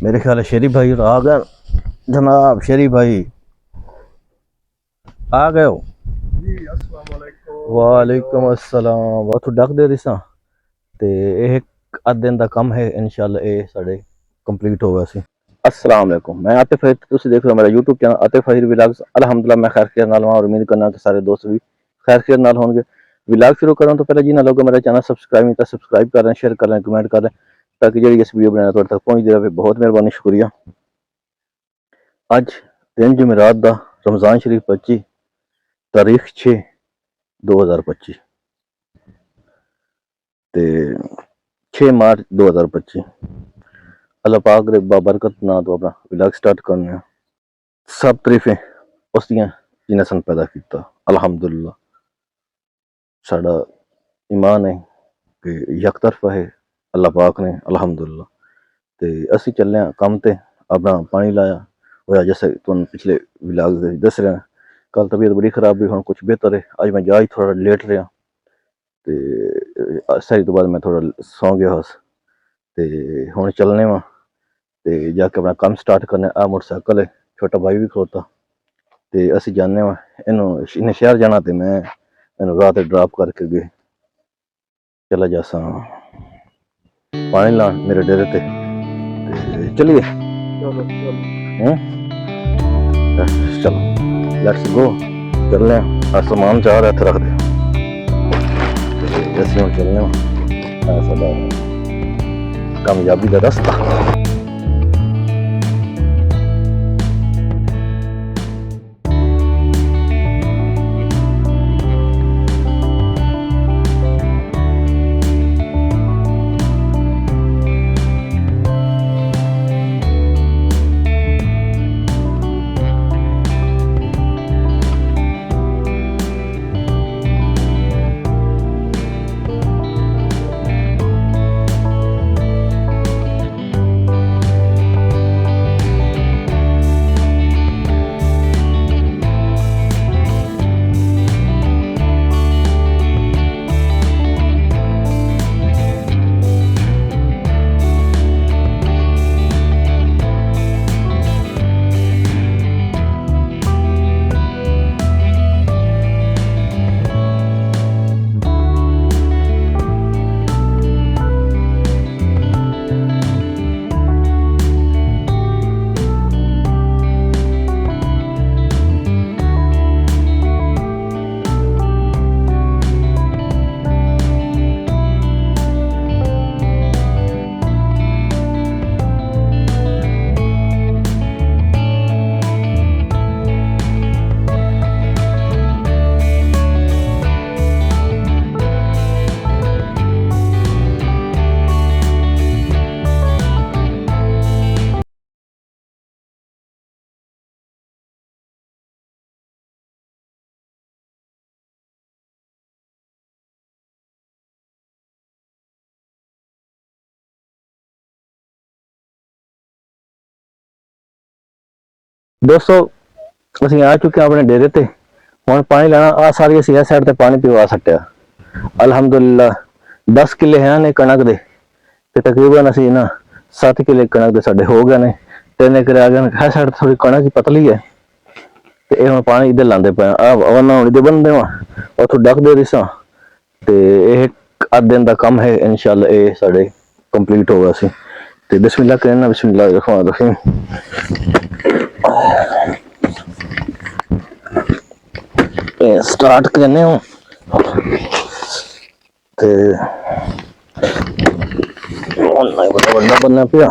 मेरे ख्याल है शेरी भाई आ गए जनाब। शेरी भाई आ गए हो? जी अस्सलाम वालेकुम वालेकुम अस्सलाम। बहुत डक दे दिसा ते ਇਹ ਅੱਧ ਦਿਨ ਦਾ ਕੰਮ ਹੈ ਇਨਸ਼ਾਅੱਲਾ ਇਹ ਸਾਡੇ ਕੰਪਲੀਟ ਹੋਗਾ ਸੀ। अस्सलाम वालेकुम, मैं आतिफ फहीर, तुसी देख रहे हो मेरा यूट्यूब चैनल आतिफ फहीर व्लॉग्स। अल्हम्दुलिल्लाह मैं खैर खैरियत नाल हां और उम्मीद करना कि सारे दोस्त भी खैर खैरियत नाल होंगे। व्लॉग शुरू करूं तो पहले जिन्हें लोगों मेरा चैनल सब्सक्राइब नहीं किया सब्सक्राइब कर लें, शेयर कर लें, कमेंट कर लें ताकि जी इस वीडियो बनाना तुहाडे तक पहुंचदी रहे। बहुत मेहरबानी, शुक्रिया। अज दिन जुमेरात दा रमज़ान शरीफ 25 तारीख 6/2025 ते 6 मार्च 2025। अल्लाह पाक दे बाबरकत ना तो अपना व्लॉग स्टार्ट करने। सब तरीफें उस दियां जिन्हें सन पैदा किया। अल्हम्दुलिल्लाह साडा ईमान है कि यक तरफा है अल्लाह पाक ने। अल्हम्दुलिल्लाह ते असी चले कम ते अपना पानी लाया होया जैसे तुम पिछले व्लॉग दस रहे हैं। कल तबीयत बड़ी खराब हुई, हुण कुछ बेहतर है। अज मैं जा ही थोड़ा लेट रहा ते सही तो बाद मैं थोड़ा सौ गया हस ते हुण चलने वा ते जाके अपना काम स्टार्ट करने। आ मोटरसाइकिल है, छोटा भाई भी खलोता ते असी जाने वा इन्हें शहर जाना ते मैं इन्हू रात ड्रॉप करके गए चला जासा पानी लान मेरे डेरे ते चलिए। चलो लेट्स गो, चलने। सामान चाह रहा रख दे असी हम चलने साडा कामयाबी का रास्ता। दोस्तों ਅਸੀਂ आ चुके अपने डेरे ते। हुण पानी लेना आ सारी असीं इस साइड ते पानी पिवा सट्टिया। अल्हम्दुलिल्लाह 10 किले हैं ने कणक दे ते तकरीबन असीं ना 7 किले कणक दे साडे हो गए ने। 3 एकड़ आ गए। है साइड थोड़ी कणक ही पतली है ते ये हुण पानी इधर लांदे पे आ वरना हुण इधर बंदे वा उथों डक दे दिसां ते ये अध दिन दा काम है इंशाअल्लाह ये साडे कंप्लीट होगा सी ते बिस्मिल्लाह करना। बिस्मिल्लाह रहमान रहीम। स्टार्ट करने हो ते बड़ा बनना पिया।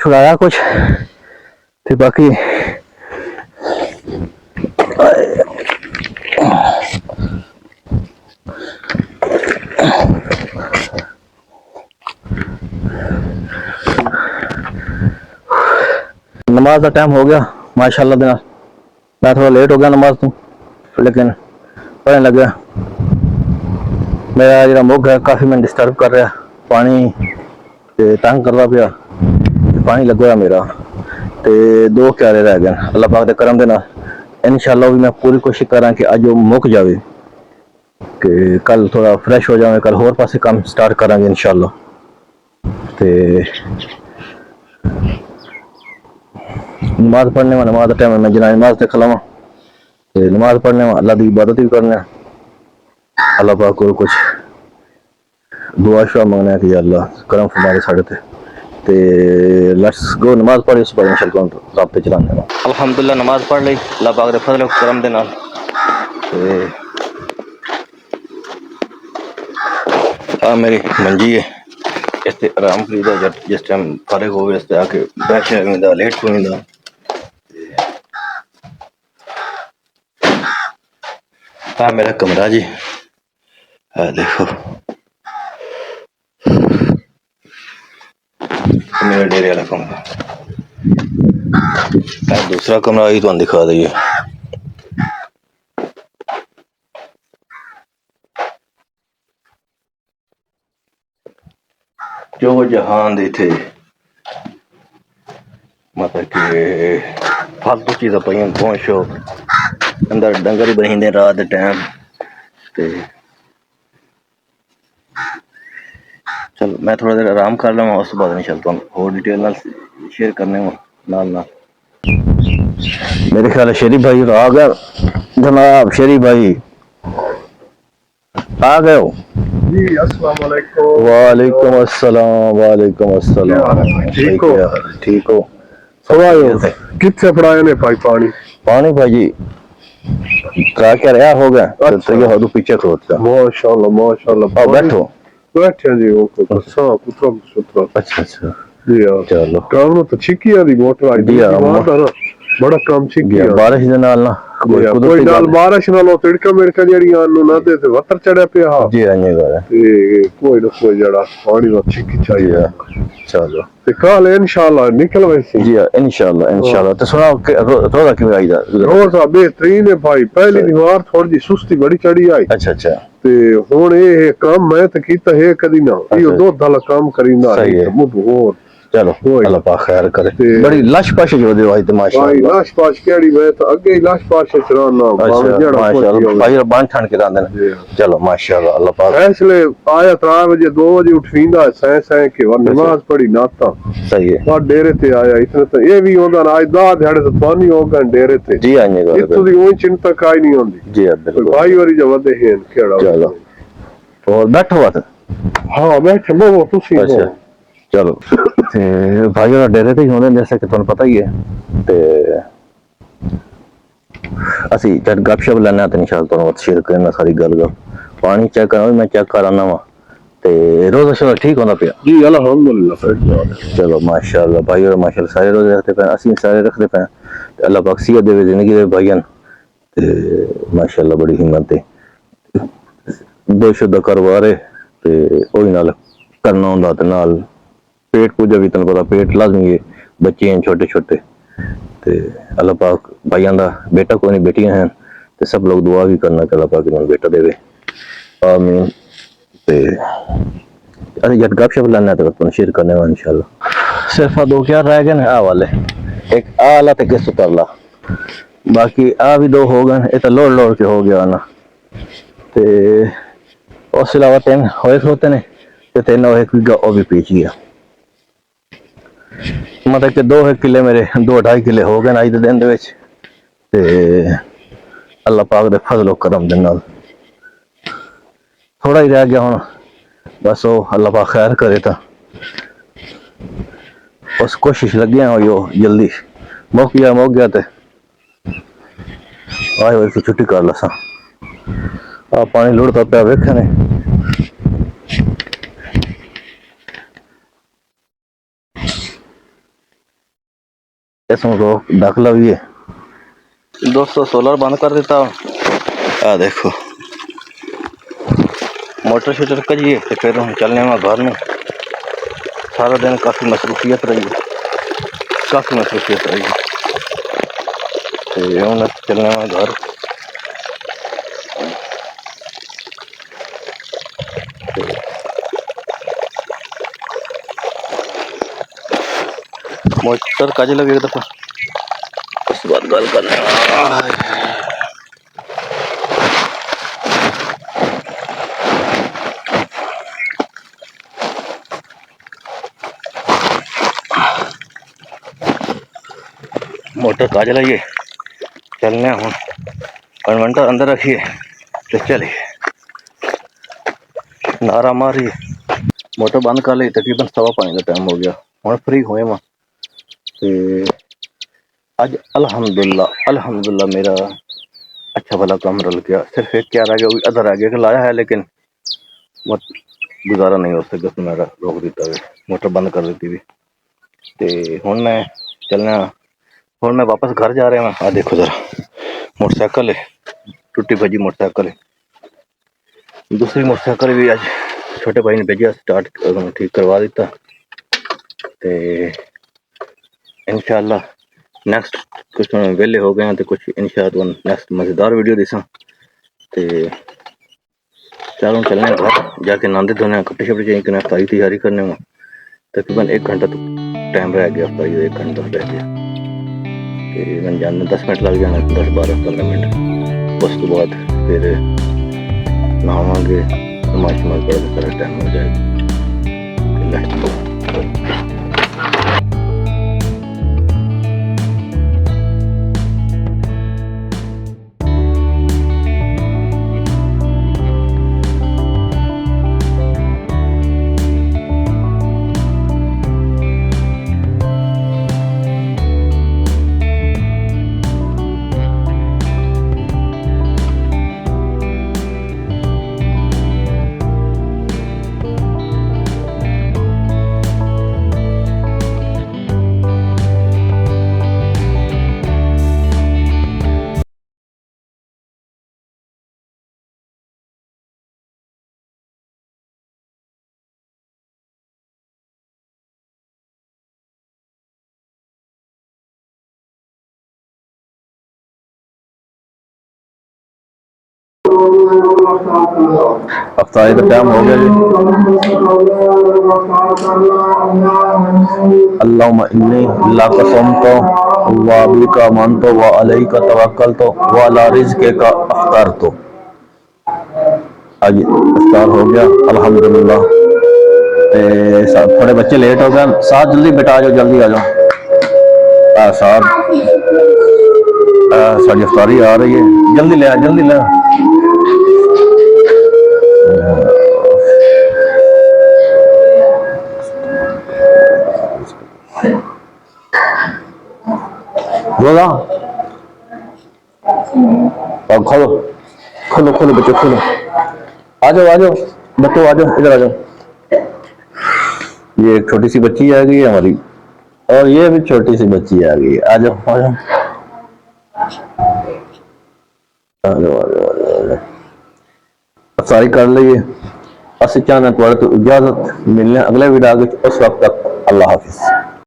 छुड़ाया कुछ फिर बाकी नमाज का टाइम हो गया। माशाल्लाह दे नाल मैं थोड़ा लेट हो गया नमाज तो, लेकिन पढ़ने लग गया। मेरा जो मुख है काफ़ी मैंने डिस्टर्ब कर रहा, पानी ते तंग करता पिया, पानी लगा मेरा ते 2 क्यारे रह गए। अल्लाह पाक दे करम दे नाल इंशाअल्लाह भी मैं पूरी कोशिश करा कि अज वो मुक जाए, कि कल थोड़ा फ्रेश हो जाए, कल होर पासे काम स्टार्ट करांगे इंशाअल्लाह। ते नमाज पढ़ने में, नमाज का टाइम मैं जना नमाज देख लवा, ते नमाज पढ़ने में अल्लाह की इबादत भी करने, अल्लाह पाक को कुछ दुआ शुआ मांगना है कि अल्लाह करम फरमाए साढ़े ते लेट्स गो नमाज पढ़ी, उस पर इंशाअल्लाह राब्ते चलाने। अल्हम्दुलिल्लाह नमाज पढ़ ली अल्लाह पाक दे फजल करम दे नाल। ते आ मेरी मंजी है, इससे आराम करीदा, जब जिस टाइम फारिग हो गए इस आके बैठ जाएगा, लेट होगा। हाँ मेरा कमरा जी, देखो मेरा डेरे वाला कमरा, दूसरा कमरा ही तो दिखा दीजिए। जो जहान दे थे मतलब कि फालतू चीज़ां पाइयां, बहुत शौक अंदर डंगर ही बही रात के टाइम। ते चलो मैं थोड़ा देर आराम कर लवा, उस बाद इंशाअल्लाह होर डिटेल नाल शेयर करने नाल। मेरे ख्याल शरीफ भाई आ गया, जनाब शरीफ भाई आ गए हो? जी अस्सलाम वालेकुम। वालेकुम अस्सलाम, वालेकुम अस्सलाम। ठीक हो? ठीक हो? सुबह कितने पढ़ाए ने भाई पानी? पानी भाई जी क्या रहा हो गया, अच्छा। तो ये हो पीछे खड़ोता। माशाल्लाह माशाल्लाह। बैठो बैठे जी, ओके साफ सुथरा। अच्छा अच्छा जी यार चलो काम तो छिकी आ दी मोटर आई जी हाँ, बड़ा काम छिकी आ। बारिश दे नाल ना कोई नाल बारिश नाल तिड़का मिड़का जड़ियां ना दे ते वतर चढ़ा पिया। जी हाँ ये गल है, ते कोई ना कोई जड़ा पानी दा छिकी चाहिए। चलो ते कल इंशाअल्लाह निकल वैसी। जी इंशाअल्लाह इंशाअल्लाह। तो सुनाओ रोजा क्यों आई जा? रोजा बेहतरीन है भाई, पहली दीवार थोड़ी जी सुस्ती बड़ी चढ़ी आई अच्छा अच्छा ते हुन ये काम मैं ते कीता है कदी ना, यो दो दल काम करींदा सही है। होर चलो अल्लाह पाक खैर करे। बड़ी लश पश जो दे भाई, भाई माशाअल्लाह लाश पाश केड़ी, मैं तो अगे ही लाश पाश चराना अच्छा जेड़ा माशाअल्लाह भाई बांध ठान के दांदे ने। चलो माशाअल्लाह अल्लाह पाक फैसले आया 3 बजे 2 बजे उठींदा सै सै के और नमाज पढ़ी नाता सही है। और डेरे ते आया इतने तो ये भी होंदा ना, आज 10 दिहाड़े तो पानी होगा डेरे ते। जी हाँ ये गल इतनी दी कोई चिंता काई नहीं होंदी। जी हाँ बिल्कुल। भाई वाली जो वदे हैं केड़ा। चलो और बैठो बात। हाँ बैठे वो तुसी हो। अच्छा चलो ते भाई और डेरे ते ही होंदे जैसे कि तुहानू पता ही है। ते असी जब गपशप लैने तो इंशाअल्लाह तुहानू शेयर करना सारी गल। पानी चेक करना मैं चेक कर आना वा, ते रोजा शोजा ठीक होना पिया? जी अल्हम्दुलिल्लाह। चलो माशाअल्लाह भाई और माशाअल्लाह सारे रोजे रखते पे, असी सारे रखते पे। अल्लाह पाक सियत देवे, जिंदगी दे भाईयन, ते माशाअल्लाह बड़ी हिम्मत है। दो शुद्ध करवारे ते ओही नाल करना होंदा, ते नाल पेट पूजा भी, तेन पता पेट लाजमी है, बच्चे हैं छोटे छोटे। ते अल्लाह पाक भाइयों दा बेटा कोई नहीं बेटियां हैं, ते सब लोग दुआ भी करना कि अल्लाह पाक इन्हें बेटा देवे, आमीन। ते अरे जब गपशप लाना तो तुम शेयर करने वाला इंशाल्लाह। सिर्फ 2 क्या रह गए आ वाले, एक आ वाला ते किस उतरला, बाकी आ भी 2 हो गए, ये तो लोड़ लोड़ के हो गया ना। ते उस अलावा 3 होए होते ने, ते 3 होए वो भी पीछ गया। मतलब कि 2 किले मेरे 2-2.5 किले हो गए अज के दिन दे विच। ते अल्लाह पाक दे फजल करम दे नाल थोड़ा ही रह गया हुण, बस वो अल्लाह पाक खैर करे तो उस कोशिश लगे हो जल्दी मुक गया ते आए हुए की छुट्टी कर लसा। आ पानी लुढ़ता पिया वेखे ने। इसमें ढक लगी है दोस्तों, सोलर बंद कर देता। आ देखो मोटर शोटर करिए तो फिर हम चलने में घर में। सारा दिन काफ़ी मसरूफियत रही है, काफ़ी मसरूफियत रही है। ते हुण चलना घर। मोटर काजे लगे एक दफा उस बात गल करने। मोटर काज लाइए चलने हूँ, कन्वेंटर अंदर रखिए तो चलिए। नारा मारिए, मोटर बंद कर ली। तकरीबन 5:15 का टाइम हो गया, हम फ्री हुए वहाँ। अज अल्हम्दुलिल्लाह मेरा अच्छा भला काम रल गया। सिर्फ एक क्या रह गया, वो अदर रह गया कि लाया है लेकिन मत गुजारा नहीं हो सका तो मेरा रोक दिता गया, मोटर बंद कर दी भी। तो हुण मैं चलना, हुण मैं वापस घर जा रहा हूँ। आ देखो जरा मोटरसाइकिल है, टुटी भजी मोटरसाइकिल है। दूसरी मोटरसाइकिल भी आज छोटे भाई ने भेजा, स्टार्ट ठीक करवा दिता। तो इंशाअल्लाह नेक्स्ट कुछ वेले हो गए तो कुछ इंशाअल्लाह नेक्स्ट मजेदार वीडियो दिसा। तो चलो चलने घर जाके नहाते धोने, कपड़े शपड़े चेंज करने, अफ्तारी तैयारी करने में। तकरीबन 1 घंटा तो टाइम रह गया, अफ्तारी 1 घंटा रह गया। मैंने जाने 10 मिनट लग जाना, 10-12-15 मिनट। उस तो बाद फिर नहावांगे, नमाज शमाज पढ़ के सारा टाइम हो जाएगा। अफ्तारी का टाइम हो गया जी। अल्लाहुम्मा इन्नी लाका समतो व बिका मनतो व अलैका तवक्कलतो व अला रिज़्क़िका अफ्तरतो। आज इफ्तार हो गया अल्हम्दुलिल्लाह। थोड़े बच्चे लेट हो गए, साथ जल्दी बेटा आ जाओ, जल्दी आ जाओ। साथ साड़ी इफ्तारी आ रही है, जल्दी ले आ, जल्दी ले आ। बोला अब खोलो खोलो खोलो बच्चों खोलो, आ जाओ बच्चों, आ जाओ इधर आ जाओ। ये एक छोटी सी बच्ची आ गई है हमारी, और ये भी छोटी सी बच्ची आ गई है। आ जाओ आ जाओ आ जाओ आ जाओ। सारी कर लीजिए। असि चाहना तो इजाजत मिलने अगले वीडियो आगे, उस वक्त तक अल्लाह हाफिज।